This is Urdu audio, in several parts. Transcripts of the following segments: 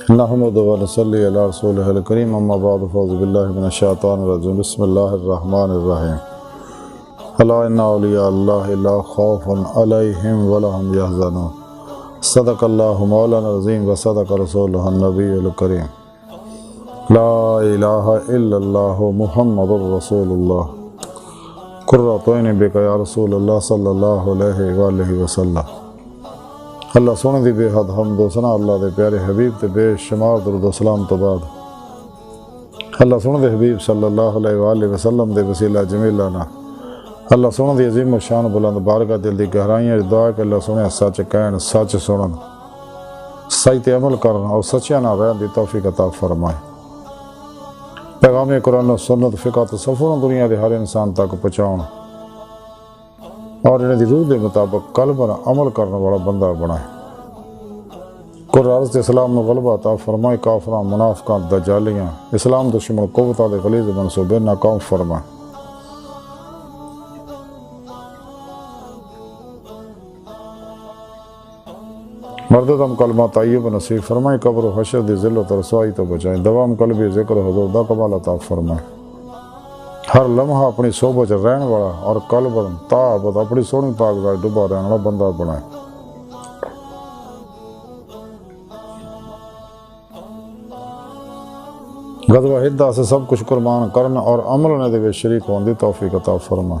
نحمد و نصلی علی رسولہ الکریم اما بعد فاعوذ باللہ من الشیطان الرجیم بسم اللہ الرحمن الرحیم الا ان اولیاء اللہ لا خوف علیہم ولا هم یحزنون صدق اللہ مولانا العظیم و صدق رسولہ النبی الکریم لا الہ الا اللہ محمد رسول اللہ قرۃ عین بک یا رسول اللہ صلی اللہ علیہ وآلہ وسلم۔ اللہ سونے دی بے حد حمد و ثنا اللہ دے پیارے حبیب تے بے شمار درود و سلام تو بعد اللہ سونے دے حبیب صلی اللہ علیہ وآلہ وسلم دے وسیلہ جمیلہ نا اللہ سونے دی عظیم و شان بلند بارگاہ دل دی گہرائیاں دعا کہ اللہ سونے سچ کہن سچ سنن صحیح تے عمل کرن اور سچیاں نہ رہن دی توفیق عطا فرمائے۔ پیغام قرآن و سنت فقہ تصوف دنیا دے ہر انسان تک پہنچاؤن اور انہیں دی روح دے مطابق قلباً عمل کرنے والا بندہ بنائے۔ قرآن اسلام میں غلبہ عطا فرمائے، کافران منافقان دجالیاں اسلام دشمن قوتاں دے غلیظ منصوبے ناکام فرمائے۔ مرددم کلمہ طیب نصیب فرمائے، قبر و حشر دی ذلت و رسوائی تو بچائیں، دوام قلبی ذکر حضور دا کمال عطا فرمائے۔ ہر لمحہ اپنی صحبت رہن والا اور قلب تابت اپنی سونی پاک ذات ڈوبا رہن والا بندہ بنائے۔ غزوہ ہدہ سے سب کچھ قربان کرنا اور عمل نے دے شریک ہون دی توفیق عطا فرما۔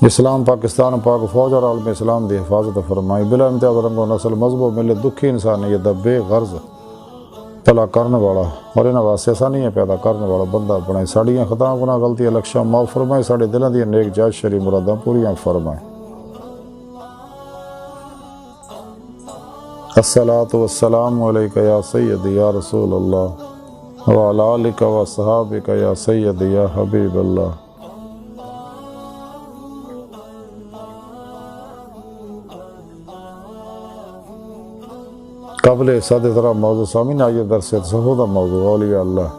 اسلام پاکستان پاک فوج اور عالم اسلام دی حفاظت فرمائی، بلا امتیاز رنگ و نسل مذہب و ملت دکھی انسانیت دا بے غرض بھلا کرنے والا اور انہاں واسطے آسانیاں پیدا کرنے والا بندہ بنائے۔ ساڑیاں خطاں گناہ غلطیاں لکشاں معاف فرمائے، ساڑے دلاں دی نیک جائز شرعی مراداں پوریاں فرمائے۔ الصلاۃ والسلام علیک یا سیدی یا رسول اللہ وعلی آلک و صحابک یا سیدی یا حبیب اللہ۔ قبل صد طرح موضوع سامین آئیے درس تصوف دا موضوع اولیاء اللہ۔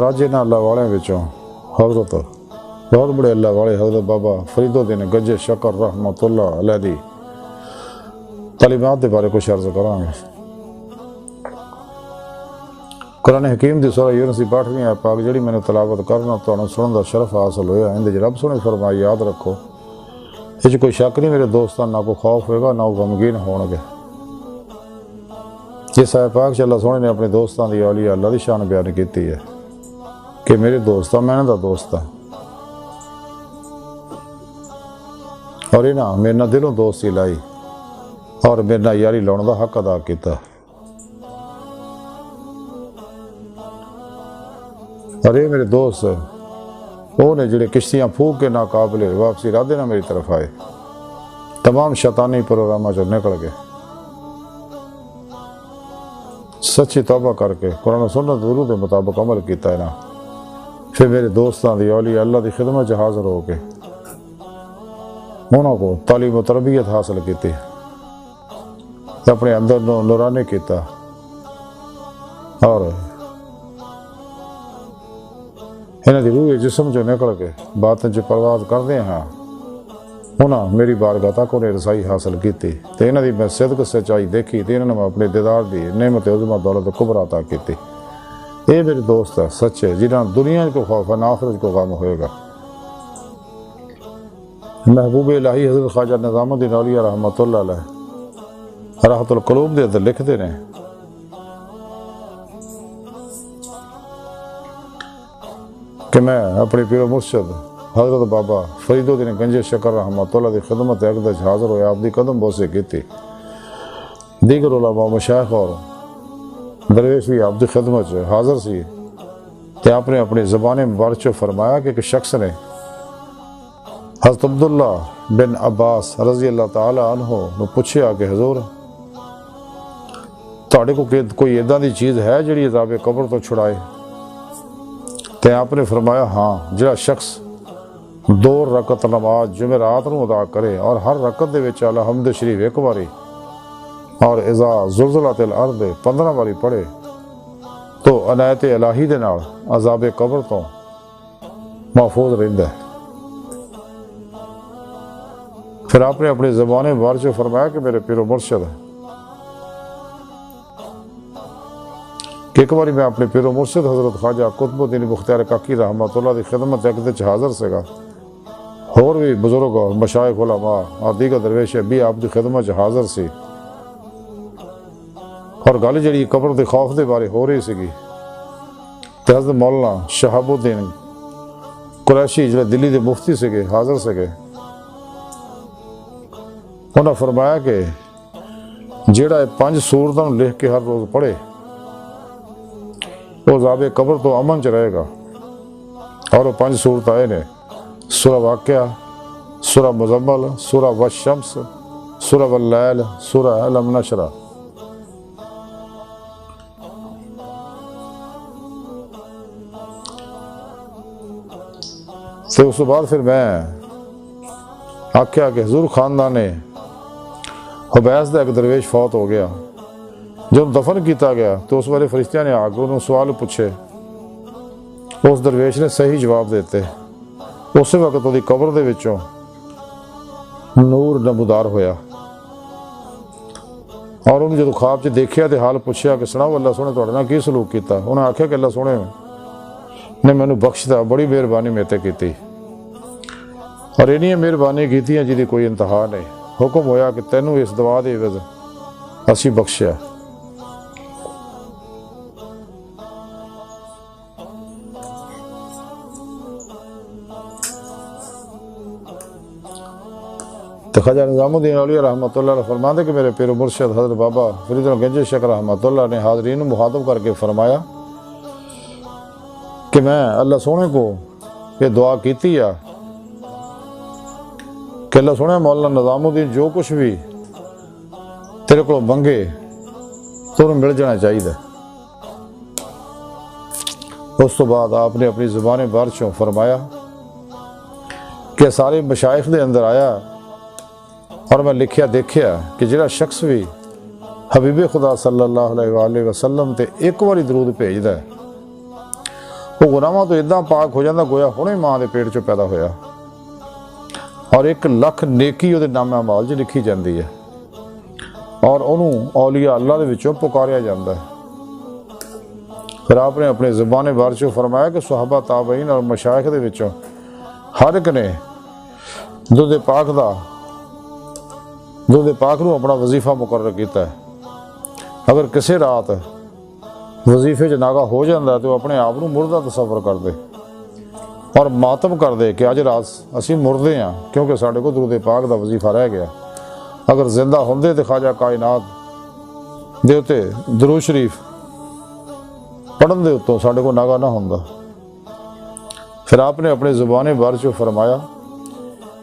راجے نہ اللہ والے بچوں حضرت بہت بڑے اللہ والے حضرت بابا فرید الدین گجے شکر رحمت اللہ علیہ دی تعلیمات دے بارے کچھ عرض کریں گے۔ قرآن حکیم دی سورہ یونس 8ویں پاک جڑی میں نے تلاوت کرنا تو سنن دا شرف حاصل ہویا، اندے رب سونے فرمایا یاد رکھو اس کوئی شک نہیں میرے دوستان، نہ کوئی خوف ہوئے گا نہ غمگین ہون گے۔ یہ سایہ پاک چ اللہ سونے نے اپنے دوستان دی اولیاء اللہ دی شان بیان کیتی ہے کہ میرے دوستان میں نے دا دوستا اور انہاں میرے نہ دلوں دوستی لائی اور میرے نہ یاری لاؤن دا حق ادا کیتا۔ اور یہ میرے دوست وہ نے جڑے کشتیاں پھونک کے ناقابل واپسی ارادے نہ میری طرف آئے، تمام شیطانی پروگراموں سے نکل گئے، سچی توبہ کر کے قرآن و سنت ضرور دے مطابق عمل کیتا ہے نا، پھر میرے دوستان دی اولیاء اللہ دی خدمت حاضر ہو کے انہوں کو تعلیم و تربیت حاصل کیتی، اپنے اندر نورانی کیتا اور انہاں دی روح جسم جو نکل کے باطن چ پرواز کردے ہاں انہاں میری بارگاہ تک انہیں رسائی حاصل کیتی تے انہاں دی میں صدق سچائی دیکھی تے انہاں نے اپنے دیدار دی نعمت عظمہ دولت کبریٰ عطا کیتی۔ اے میرے دوست ہے سچے جنہاں دنیا کو خوف ہے نہ آخرت کو غم ہوئے گا۔ محبوب الہی حضرت خواجہ نظام الدین اولیاء رحمت اللہ علیہ راحت القلوب دے اندر لکھتے ہیں کہ میں اپنی پیر و مرشد حضرت بابا فرید الدین گنجے شکر رحمت اللہ دی خدمت اقدس حاضر ہوئے، آپ دی قدم بوسے کی تھی، دیگر علماء مشایخ اور درویش بھی آپ دی خدمت حاضر سی کہ آپ نے اپنی زبان مبارک چو فرمایا کہ ایک شخص نے حضرت عبداللہ بن عباس رضی اللہ تعالی عنہ نے پوچھا کہ حضور تہاڈے کو کوئی ایداں دی چیز ہے جڑی عذاب قبر تو چھڑائے؟ تے آپ نے فرمایا ہاں، جڑا شخص 2 رکعت نماز جمعرات نو ادا کرے اور ہر رکعت دے وچ الحمد شریف 1 واری اور اذا زلزلت الارض 15 واری پڑھے تو عنایت الہی دے نال عذاب قبر تو محفوظ رہندا ہے۔ پھر آپ نے اپنی زبان مبارک سے فرمایا کہ میرے پیر و مرشد کہ ایک بار میں اپنے پیر و مرشد حضرت خواجہ قطب الدین بختیار کاکی رحمۃ اللہ کی خدمت ایک حاضر سے گا اور بھی بزرگ اور مشائخ علماء اور دیگر درویش بھی آپ کی خدمت حاضر سی اور گل جڑی قبر دے خوف دے بارے ہو رہی سی تے حضرت مولانا شہاب الدین قریشی جو دلی دے مفتی سے گئے حاضر سے گئے انہوں نے فرمایا کہ جیڑا 5 سورتوں لکھ کے ہر روز پڑھے وہ عذاب قبر تو امن چ رہے گا اور وہ 5 سورت آئے نے سورہ واقعہ سورہ مزمل سورہ والشمس سورہ واللیل سورہ علم نشرہ تو اس کے بعد پھر میں آکھیا کہ حضور خاندان حبیس دا ایک درویش فوت ہو گیا جب دفن کیتا گیا تو اس والے فرشتیاں نے آ کے انہوں سوال پوچھے اس درویش نے صحیح جواب دیتے اس وقت وہ قبر دے وچوں نور نمودار ہویا اور انہوں جب خواب چ دیکھیا تو حال پوچھیا کہ سناؤ اللہ سونے تہاڈے نال کی سلوک کیتا انہوں نے آکھیا کہ اللہ سونے نے مینوں بخشدا بڑی مہربانی میرے تے کیتی اور انہی مہربانی کیتیاں جی دی کوئی انتہا نہیں حکم ہویا کہ تینوں اس دعا دے عوض اسی بخشیا تو خواجہ نظام الدین اولیاء رحمۃ اللہ علیہ فرماتے کہ میرے پیر و مرشد حضرت بابا فرید گنج شیخ رحمۃ اللہ نے حاضرین مخاطب کر کے فرمایا کہ میں اللہ سونے کو یہ دعا کیتی ہے کہ اللہ سونے مولانا نظام الدین جو کچھ بھی تیرے کو منگے تو انہیں مل جانا چاہیے اس تو بعد آپ نے اپنی زبان بارشوں فرمایا کہ سارے مشائخ دے اندر آیا اور میں لکھیا دیکھیا کہ جڑا شخص بھی حبیب خدا صلی اللہ علیہ وآلہ وسلم تے ایک باری درود بھیجدا ہے وہ گناہاں تو اتنا پاک ہو جاتا گویا ہونے ماں دے پیٹ چوں پیدا ہویا اور 1 لاکھ نیکی وہ نام اعمال چ لکھی جاندی ہے اور انہوں اولیاء اللہ دے وچوں پکاریا جاندہ ہے پھر آپ نے اپنے زبان بارشوں فرمایا کہ صحابہ تابعین اور مشائخ دے وچوں ہر ایک نے دودھ پاک نو اپنا وظیفہ مقرر کیتا ہے اگر کسی رات وظیفے چ ناغا ہو جاندہ ہے تو اپنے آپ نو مردہ تصور کر دے اور ماتم کر دے کہ اج رات اسی مردے ہیں کیونکہ ساڈے کو درود پاک دا وظیفہ رہ گیا اگر زندہ ہوندے تو خواجہ کائنات دے اتے درود شریف پڑھن دے اتوں ساڈے کو ناغا نہ ہوندا پھر آپ نے اپنے زبان بارشوں فرمایا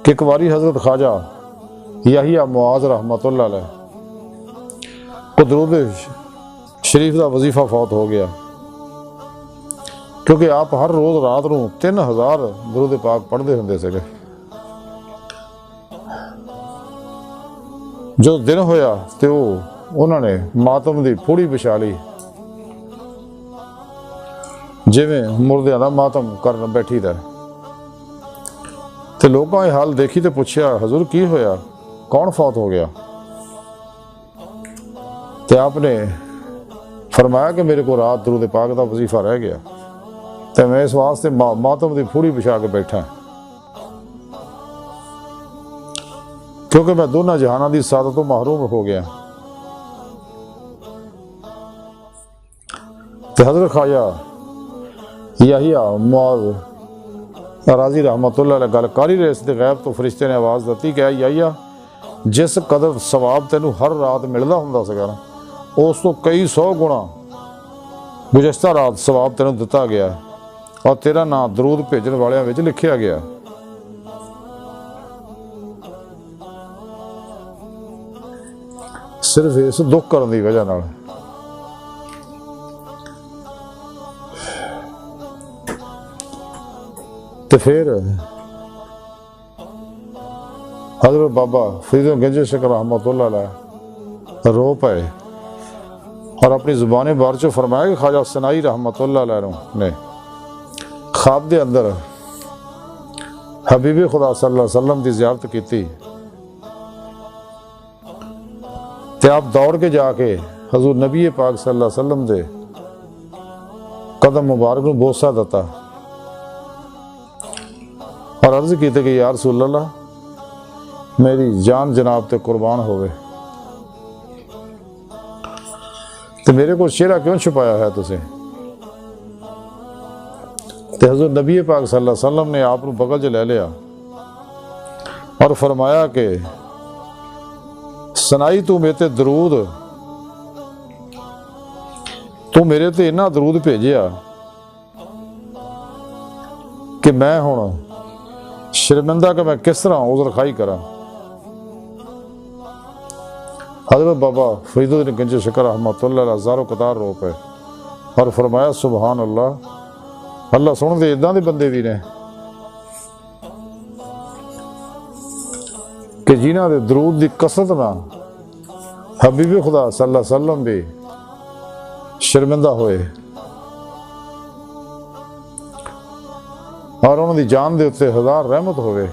کہ ایک باری حضرت خواجہ یحییٰ معاذ رحمۃ اللہ علیہ کو درود شریف دا وظیفہ فوت ہو گیا کیونکہ آپ ہر روز رات نو 3000 درود پاک پڑھتے ہوندے سے جو دن ہویا تے انہوں نے ماتم دی پھوڑی بچھا لی جویں مردیاں دا ماتم کرن بیٹھی دا تے لوگاں یہ حال دیکھی تے پوچھیا حضور کی ہویا کون فوت ہو گیا تے آپ نے فرمایا کہ میرے کو رات درود پاک دا وظیفہ رہ گیا تے میں اس واسطے ماتم دی پھوڑی بچھا کے بیٹھا کیونکہ میں دونوں جہانوں دی سعادتوں محروم ہو گیا تے حضرت خواجہ یحییٰ معاذ راضی رحمۃ اللہ علیہ گل کاری رہے سے غیب تو فرشتے نے آواز دیتی کہ یحییٰ جس قدر ثواب تینوں ہر رات ملدا ہوندا سگا نا اس تو کئی 100 گنا گزشتہ رات ثواب تینوں دتا گیا اور تیرا نام درود بھیجن والیاں وچ لکھیا گیا صرف اس دکھ کرن دی وجہ نال تے پھر حضرت بابا فرید گنج شیخ رحمۃ اللہ علیہ رو پائے اور اپنی زبان بارچوں فرمایا کہ خواجہ سنائی رحمۃ اللہ علیہ نے خواب دے اندر حبیب خدا صلی اللہ علیہ وسلم دی زیارت کیتی تے آپ دوڑ کے جا کے حضور نبی پاک صلی اللہ علیہ وسلم دے قدم مبارک نو بوسہ دتا اور عرض کیتے کہ یا رسول اللہ میری جان جناب تے قربان ہوئے تے میرے کو چہرہ کیوں چھپایا ہے تسے؟ تے حضور نبی پاک صلی اللہ علیہ وسلم نے آپ بغل چ لے لیا اور فرمایا کہ سنائی تو میرے تے درود، تو میرے تے اتنا درود بھیجیا کہ میں ہوں شرمندہ کہ میں کس طرح عذر خائی کرا۔ حضرت بابا فرید الدین گنج شکر رحمۃ اللہ علیہ ہزاروں قطار رو پے اور فرمایا سبحان اللہ، اللہ سن دے اداں دے بندے بھی نے کہ جنہاں دے درود دی کثرت نہ حبیب خدا صلی اللہ علیہ وسلم بھی شرمندہ ہوئے اور انہوں دی جان دے اتنے ہزار رحمت ہوئے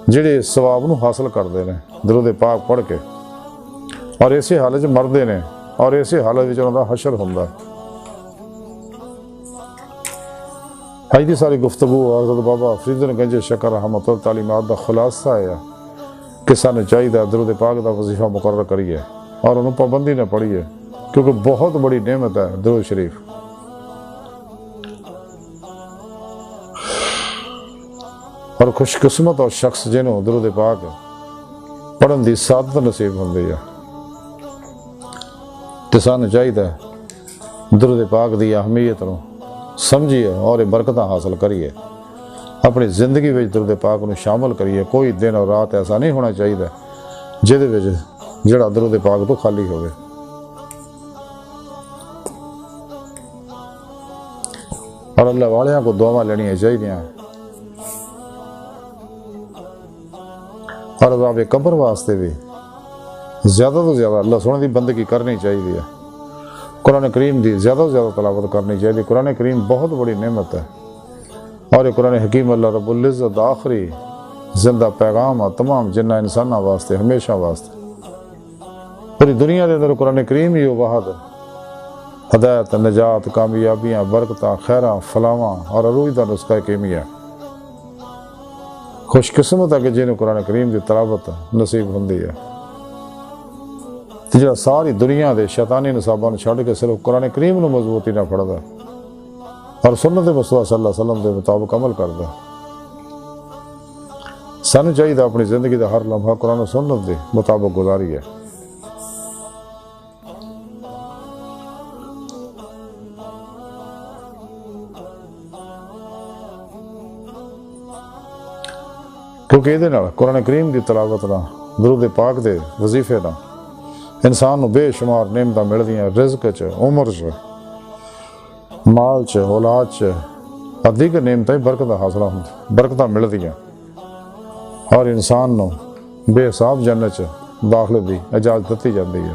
جڑے ثواب نو حاصل کردے نے درود پاک پڑھ کے، اور اسی حالت میں مردے نے اور اسی حالت میں انہوں دا حشر ہوندا۔ آج دی ساری گفتگو حضرت بابا فرید الدین گنج شکر رحمۃ اللہ تعلیمات دا خلاصہ ہے کہ سانو چاہیے درود پاک دا وظیفہ مقرر کریے اور انہوں پابندی نہ پڑھیے، کیونکہ بہت بڑی نعمت ہے درود شریف۔ اور خوش قسمت اور شخص جنہوں درود پاک پڑھن دی سعادت نصیب ہوندی ہے۔ تے سانو چاہیے درود پاک دی اہمیت نو سمجھیے اور برکتاں حاصل کریے، اپنی زندگی میں درود پاک نو شامل کریے۔ کوئی دن اور رات ایسا نہیں ہونا چاہیے جہدے وچ جڑا درود پاک تو خالی ہوئے۔ اور اللہ والیاں کو دعاواں لینیاں چاہیے اور عذاب قبر واسطے بھی زیادہ تو زیادہ اللہ سونے دی بندگی کرنی چاہیے، قرآن کریم دی زیادہ سے زیادہ تلاوت کرنی چاہیے۔ قرآن کریم بہت بڑی نعمت ہے اور یہ قرآن حکیم اللہ رب العزت آخری زندہ پیغام ہے تمام جنہ انسانوں واسطے، ہمیشہ واسطے۔ پوری دنیا دے اندر قرآن کریم ہی واحد ہدایت، نجات، کامیابیاں، برکتاں، خیراں، فلاواں اور عروج دا نسخہ کیمیا۔ خوش قسمت ہے کہ جنہوں قرآن کریم دی تلاوت نصیب ہوندی ہے، جڑا ساری دنیا دے شیطانی نصاباں چھڑ کے صرف قرآن کریم نو مضبوطی نہ پڑھدا اور سنت مصطفیٰ صلی اللہ علیہ وسلم دے مطابق عمل کردا۔ سانو چاہیے اپنی زندگی دا ہر لمحہ قرآن و سنت دے مطابق گزاری ہے۔ کیونکہ یہ قرآن کریم دی تلاوت نہ درود پاک دے وظیفے نہ انسان نو بے شمار نعمتاں ملدیاں، رزق چ، عمر چ، مال چ، اولاد چ اور دیگر نعمتیں برکتاں حاصل ہوندی، برکتاں ملدیاں اور انسان نو بے حساب جنت چ داخلے دی اجازت دتی جاندی ہے۔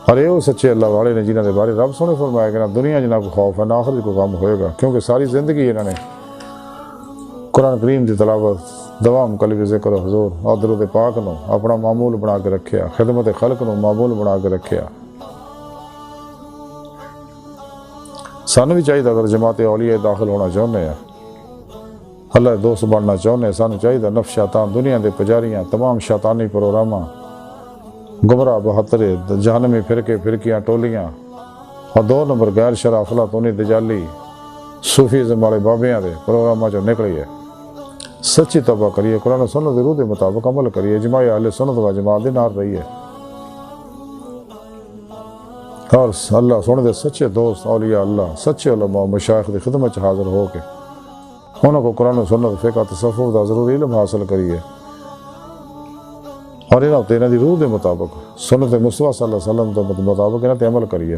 اور یہ وہ سچے اللہ والے نے جنہاں دے بارے رب سونے فرمایا کہ نہ دنیا جنہاں کو خوف ہے نہ آخرت کو غم ہوئے گا، کیونکہ ساری زندگی انہوں نے قرآن کریم دی تلاوت، دوام قلبی ذکر و حضور اور درود پاک نو اپنا معمول بنا کے رکھیا، خدمت خلق نو معمول بنا کے رکھیا۔ سانو بھی چاہیے اگر جماعت اولیاء داخل ہونا چاہنے ہیں، اللہ دوست بننا چاہنے ہیں، سانو چاہیے نفس شیطان، دنیا دے پجاریاں، تمام شیطانی پروگراماں، گمراہ بہترے، جہنمی فرقے فرقیاں ٹولیاں اور 2 نمبر غیر شرع افلاطونی دجالی صوفیزم والے بابیاں دے پروگراماں چوں نکلیے، سچی توبہ کریے، قرآن و سنت دی روح دے مطابق عمل کریے، اجماع اہل سنت و جماعت دے نال رہیے اور اللہ سونے دے سچے دوست اولیاء اللہ، سچے علماء مشائخ دی خدمت حاضر ہو کے انہوں کو قرآن و سنت، فقہ، تصوف دا ضروری علم حاصل کریے اور انہوں دی روح دے مطابق سنت مصطفیٰ صلی اللہ علیہ وسلم دے مطابق انہوں تے عمل کریے۔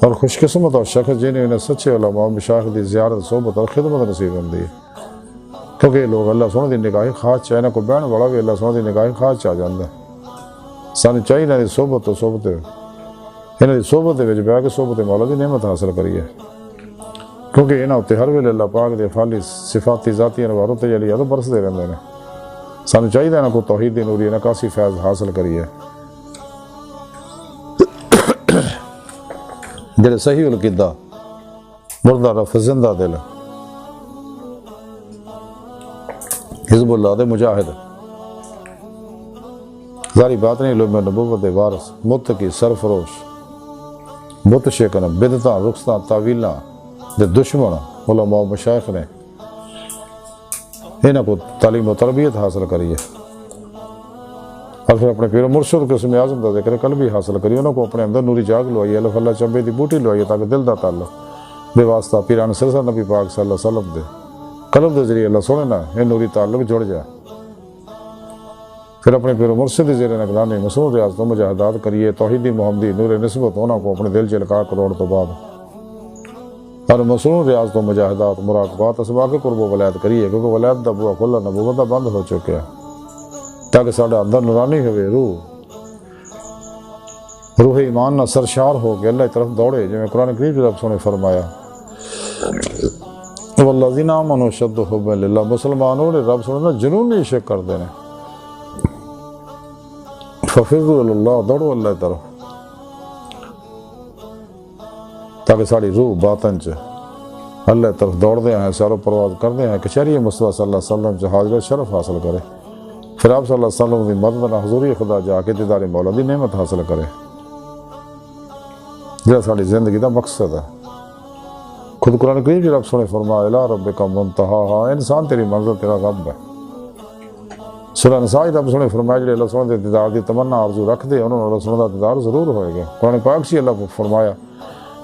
اور خوش قسمت اور شخص جنہیں انہیں سچے علماء مشائخ دی زیارت، صحبت اور خدمت نصیب ہوندی ہے، کیونکہ یہ لوگ اللہ سونے دی نگاہ خاص چاہے، انہوں کو بہن والا بھی اللہ سونے دی نگاہ خاص چاہ جاندہ ہے۔ سانو چاہیے انہوں دی صحبت تو صحبت انہوں دی صحبت دے وچ بیٹھ کے صحبت مولا دی نعمت حاصل کریے، کیونکہ انہوں تے ہر ویلے اللہ پاک دے افعالی صفاتی ذاتی انوار تجلیات برسدے رہندے نے۔ سانو چاہیے نا کوئی توحید دی نوری نکاسی فیض حاصل کریے جڑے صحیح القدہ مردہ رف زندہ دل حزب اللہ دے مجاہد ظاہری بات نہیں علوم نبوت دے وارث متقی سرفروش بت شکن بدعتاں رخصتاں تعویلاں دے دشمن علماء و مشائخ نے انہاں کو تعلیم و تربیت حاصل کریے اور پھر اپنے پیر و مرشد کے اسم اعظم دا ذکر قلبی حاصل کریے انہوں کو اپنے اندر نوری جاگ لوائیے اللہ اللہ چمبے دی بوٹی لوائیے تاکہ دل دا تعلق بے واسطہ پیران سرسہ نبی پاک صلی اللہ علیہ وسلم دے قلب دے ذریعے اللہ سونے نا یہ نوری تعلق جڑ جائے پھر اپنے پیر و مرشد دی زیر نگرانی مسنون ریاض تو مجاہدات کریے توحیدی محمدی نور نسبت ہونا کو اپنے دل چلکا کروڑ تو بعد اور مسنون ریاض تو مجاہدات مراقبات اسباق قرب و ولایت کریے کیونکہ ولایت دا بوا کھلا نبوت دا بند ہو چکے ہیں تاکہ ساڑھا اندر نورانی ہوئے روح ایمان نہ سرشار ہو کہ اللہ کی طرف دوڑے جو میں قرآن کریم کی رب نے فرمایا والذین آمنوا اشد حبا للہ مسلمانوں نے رب سنے جنونی عشق کر دینے ففروا الی اللہ دوڑو اللہ کی طرف تاکہ ساری روح باطن چ اللہ کی طرف دوڑ دے ہیں سارو پرواز کر دے ہیں کہ شریع مصطفیٰ صلی اللہ علیہ وسلم سے حاضر شرف حاصل کرے پھر آپ صلی اللہ علیہ وسلم کی مدد نہ حضوری خدا جا کے دیدار مولا دی نعمت حاصل کرے جہاں ساری زندگی دا مقصد ہے خود قرآن کریم جی رب سنے فرمایا الی ربک منتہا انسان تیری منزل تیرا رب ہے سورہ نساء رب سنے فرمایا جڑے اللہ سنے دے دیدار دی تمنا آرزو رکھ دے انہوں نے اللہ سنے دا دیدار ضرور ہوئے گا قرآن پاک سے اللہ کو فرمایا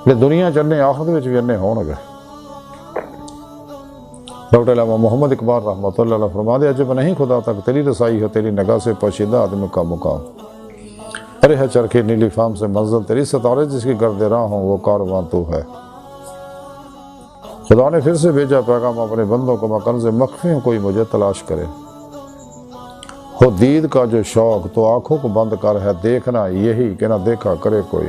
کہ دنیا چلنے آخرت وچ بھی انہیں ہون گے ڈاکٹر علامہ محمد اقبال رحمۃ اللہ علیہ فرما دے عجب نہیں خدا تک تیری رسائی ہے تیری نگاہ سے پوشیدہ آدمی کا مقام ارے ہے چرخی نیلی فام سے منزل تیری ستارے جس کی گرد راہ ہوں وہ کارواں تو ہے خدا نے پھر سے بھیجا پیغام اپنے بندوں کو کنز مخفی ہوں کوئی مجھے تلاش کرے ہو دید کا جو شوق تو آنکھوں کو بند کر ہے دیکھنا یہی کہ نہ دیکھا کرے کوئی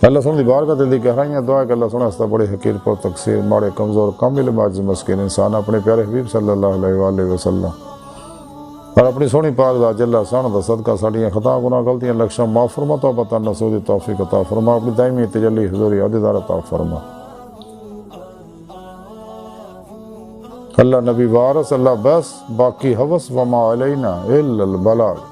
اللہ سن دی بارگاہ دل دی گہرائیاں دعا کہ اللہ سن ہستا بڑے حقیر پر تقصیر ماڑے کمزور کامل معجز مسکین انسان اپنے پیارے حبیب صلی اللہ علیہ وآلہ وسلم اور اپنی سونی پاک دا جلہ سان دا صدقہ ساڑیاں خطا گناہ غلطیاں لکشاں معاف فرما توبہ نصوح دی توفیق عطا فرما اپنی دائمی تجلی حضوری عہدیدار عطا فرما اللہ نبی وارث اللہ بس باقی حوث وما علینا الا البلاغ